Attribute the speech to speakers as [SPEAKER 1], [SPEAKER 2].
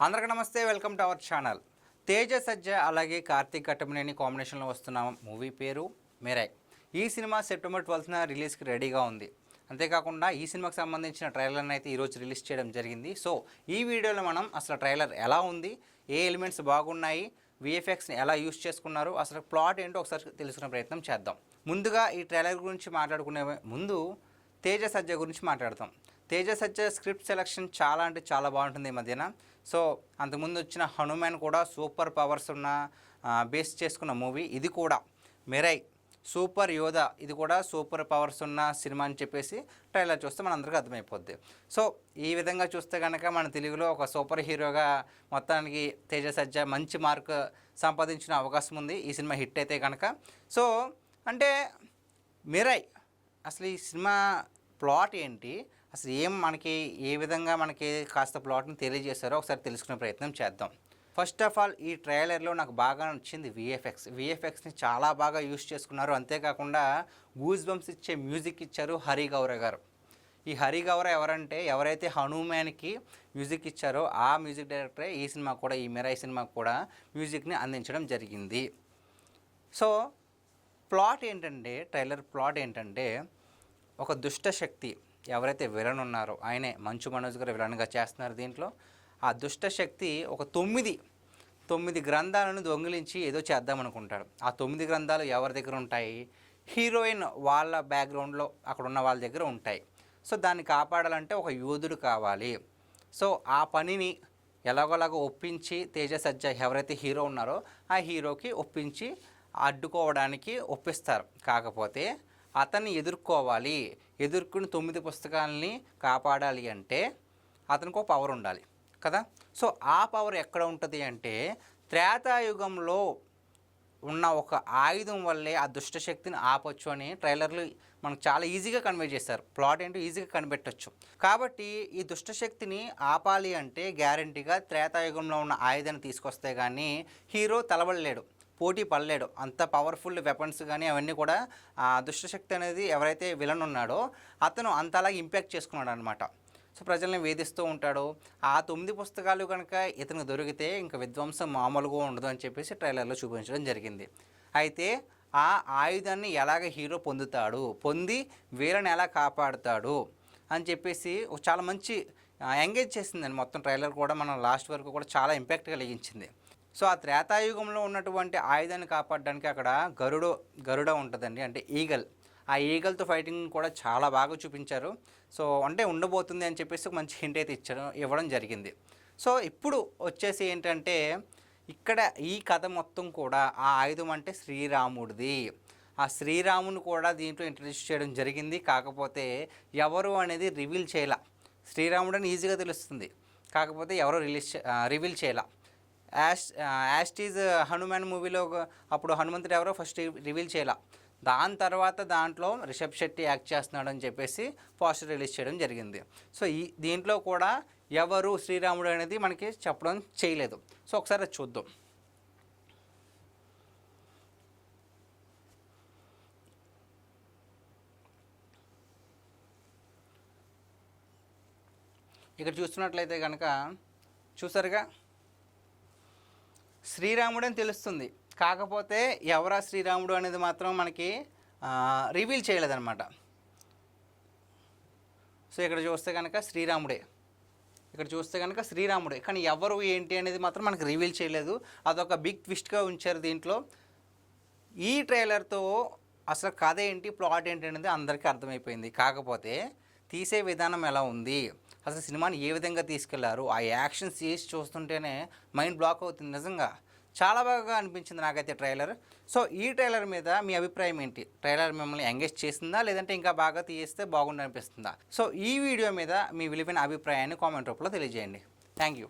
[SPEAKER 1] అందరికీ నమస్తే, welcome to our channel. Teja సజ్జ అలాగే కార్తీక్ ఘట్టమనేని కాంబినేషన్లో వస్తున్న మూవీ పేరు మేరాయ్. ఈ సినిమా సెప్టెంబర్ 12న రిలీజ్కి రెడీగా ఉంది. అంతేకాకుండా ఈ సినిమాకి సంబంధించిన ట్రైలర్ని అయితే ఈరోజు రిలీజ్ చేయడం జరిగింది. సో ఈ వీడియోలో మనం అసలు ట్రైలర్ ఎలా ఉంది, ఏ ఎలిమెంట్స్ బాగున్నాయి, విఎఫ్ఎక్స్ని ఎలా యూస్ చేసుకున్నారు, అసలు ప్లాట్ ఏంటో ఒకసారి తెలుసుకునే ప్రయత్నం చేద్దాం. ముందుగా ఈ ట్రైలర్ గురించి మాట్లాడుకునే ముందు తేజ సజ్జ గురించి మాట్లాడతాం. తేజ సజ్జ స్క్రిప్ట్ సెలెక్షన్ చాలా అంటే చాలా బాగుంటుంది ఈ మధ్యన. సో అంతకుముందు వచ్చిన హనుమాన్ కూడా సూపర్ పవర్స్ ఉన్న బేస్ చేసుకున్న మూవీ. ఇది కూడా మెరై సూపర్ యోధ, ఇది కూడా సూపర్ పవర్స్ ఉన్న సినిమా అని చెప్పేసి ట్రైలర్ చూస్తే మనందరికీ అర్థమైపోద్ది. సో ఈ విధంగా చూస్తే కనుక మన తెలుగులో ఒక సూపర్ హీరోగా మొత్తానికి తేజ సజ్జ మంచి మార్క్ సంపాదించిన అవకాశం ఉంది ఈ సినిమా హిట్ అయితే కనుక. సో అంటే మెరై అసలు ఈ సినిమా ప్లాట్ ఏంటి, అసలు మనకి ఏ విధంగా మనకి కాస్త ప్లాట్ని తెలియజేస్తారో ఒకసారి తెలుసుకునే ప్రయత్నం చేద్దాం. ఫస్ట్ ఆఫ్ ఆల్ ఈ ట్రైలర్లో నాకు బాగా నచ్చింది విఎఫ్ఎక్స్ని చాలా బాగా యూస్ చేసుకున్నారు. అంతేకాకుండా గూస్ బంప్స్ ఇచ్చే మ్యూజిక్ ఇచ్చారు హరి గౌర గారు. ఈ హరి గౌర ఎవరైతే హనుమాన్కి మ్యూజిక్ ఇచ్చారో ఆ మ్యూజిక్ డైరెక్టరే ఈ సినిమా కూడా, ఈ మెరాయ్ సినిమాకు కూడా మ్యూజిక్ని అందించడం జరిగింది. సో ప్లాట్ ఏంటంటే, ట్రైలర్ ప్లాట్ ఏంటంటే, ఒక దుష్ట శక్తి ఎవరైతే విలన్ ఉన్నారో ఆయనే మంచు మనోజ్ గారు విలన్గా చేస్తున్నారు దీంట్లో. ఆ దుష్ట శక్తి ఒక తొమ్మిది గ్రంథాలను దొంగిలించి ఏదో చేద్దామనుకుంటాడు. ఆ 9 గ్రంథాలు ఎవరి దగ్గర ఉంటాయి? హీరోయిన్ వాళ్ళ బ్యాక్గ్రౌండ్లో అక్కడ ఉన్న వాళ్ళ దగ్గర ఉంటాయి. సో దాన్ని కాపాడాలంటే ఒక యోధుడు కావాలి. సో ఆ పనిని ఎలాగోలాగో ఒప్పించి తేజ సజ్జ ఎవరైతే హీరో ఉన్నారో ఆ హీరోకి ఒప్పించి అడ్డుకోవడానికి ఒప్పిస్తారు. కాకపోతే అతన్ని ఎదుర్కొని 9 పుస్తకాలని కాపాడాలి అంటే అతనికి ఒక పవర్ ఉండాలి కదా. సో ఆ పవర్ ఎక్కడ ఉంటుంది అంటే, త్రేతాయుగంలో ఉన్న ఒక ఆయుధం వల్లే ఆ దుష్టశక్తిని ఆపొచ్చు అని ట్రైలర్లు మనకు చాలా ఈజీగా కన్వే చేస్తారు. ప్లాట్ ఏంటో ఈజీగా కనిపెట్టచ్చు. కాబట్టి ఈ దుష్టశక్తిని ఆపాలి అంటే గ్యారంటీగా త్రేతాయుగంలో ఉన్న ఆయుధాన్ని తీసుకొస్తే కానీ హీరో తలబడలేడు, పోటీ పడలేడు. అంత పవర్ఫుల్ వెపన్స్ కానీ అవన్నీ కూడా ఆ దుష్టశక్తి అనేది ఎవరైతే విలన్ ఉన్నాడో అతను అంతలాగా ఇంపాక్ట్ చేసుకున్నాడు అనమాట. సో ప్రజల్ని వేధిస్తూ ఉంటాడు. ఆ 9 పుస్తకాలు కనుక ఇతనికి దొరికితే ఇంకా విధ్వంసం మామూలుగా ఉండదు అని చెప్పేసి ట్రైలర్లో చూపించడం జరిగింది. అయితే ఆ ఆయుధాన్ని ఎలాగ హీరో పొంది వీళ్ళని ఎలా కాపాడుతాడు అని చెప్పేసి చాలా మంచి ఎంగేజ్ చేసిందండి. మొత్తం ట్రైలర్ కూడా మనం లాస్ట్ వరకు కూడా చాలా ఇంపాక్ట్ కలిగించింది. సో ఆ త్రేతాయుగంలో ఉన్నటువంటి ఆయుధాన్ని కాపాడడానికి అక్కడ గరుడ ఉంటుందండి, అంటే ఈగల్. ఆ ఈగల్తో ఫైటింగ్ కూడా చాలా బాగా చూపించారు. సో అంటే ఉండబోతుంది అని చెప్పేసి ఒక మంచి హింట్ అయితే ఇవ్వడం జరిగింది. సో ఇప్పుడు వచ్చేసి ఏంటంటే, ఇక్కడ ఈ కథ మొత్తం కూడా ఆ ఆయుధం అంటే శ్రీరాముడిది. ఆ శ్రీరాముని కూడా దీంట్లో ఇంట్రడ్యూస్ చేయడం జరిగింది. కాకపోతే ఎవరు అనేది రివీల్ చేయాల. శ్రీరాముడు అని ఈజీగా తెలుస్తుంది, కాకపోతే ఎవరు రివీల్ చేయాల. యాస్టీజ్ హనుమాన్ మూవీలో అప్పుడు హనుమంతుడు ఎవరో ఫస్ట్ రివీల్ చేయాల. దాని తర్వాత దాంట్లో రిషబ్ శెట్టి యాక్ట్ చేస్తున్నాడు అని చెప్పేసి పోస్టర్ రిలీజ్ చేయడం జరిగింది. సో దీంట్లో కూడా ఎవరు శ్రీరాముడు అనేది మనకి చెప్పడం చేయలేదు. సో ఒకసారి చూద్దాం. ఇక్కడ చూస్తున్నట్లయితే కనుక చూసారుగా, శ్రీరాముడు అని తెలుస్తుంది, కాకపోతే ఎవరా శ్రీరాముడు అనేది మాత్రం మనకి రివీల్ చేయలేదన్నమాట. సో ఇక్కడ చూస్తే కనుక శ్రీరాముడే, కానీ ఎవరు ఏంటి అనేది మాత్రం మనకి రివీల్ చేయలేదు. అదొక బిగ్ ట్విస్ట్గా ఉంచారు దీంట్లో. ఈ ట్రైలర్తో అసలు కథ ఏంటి, ప్లాట్ ఏంటి అనేది అందరికీ అర్థమైపోయింది. కాకపోతే తీసే విధానం ఎలా ఉంది, అసలు సినిమాని ఏ విధంగా తీసుకెళ్లారు, ఆ యాక్షన్ సీన్స్ చూస్తుంటేనే మైండ్ బ్లాక్ అవుతుంది. నిజంగా చాలా బాగా అనిపించింది నాకైతే ట్రైలర్. సో ఈ ట్రైలర్ మీద మీ అభిప్రాయం ఏంటి? ట్రైలర్ మిమ్మల్ని ఎంగేజ్ చేసిందా, లేదంటే ఇంకా బాగా తీస్తే బాగుండి అనిపిస్తుందా? సో ఈ వీడియో మీద మీ విలువైన అభిప్రాయాన్ని కామెంట్ రూపంలో తెలియజేయండి. Thank you.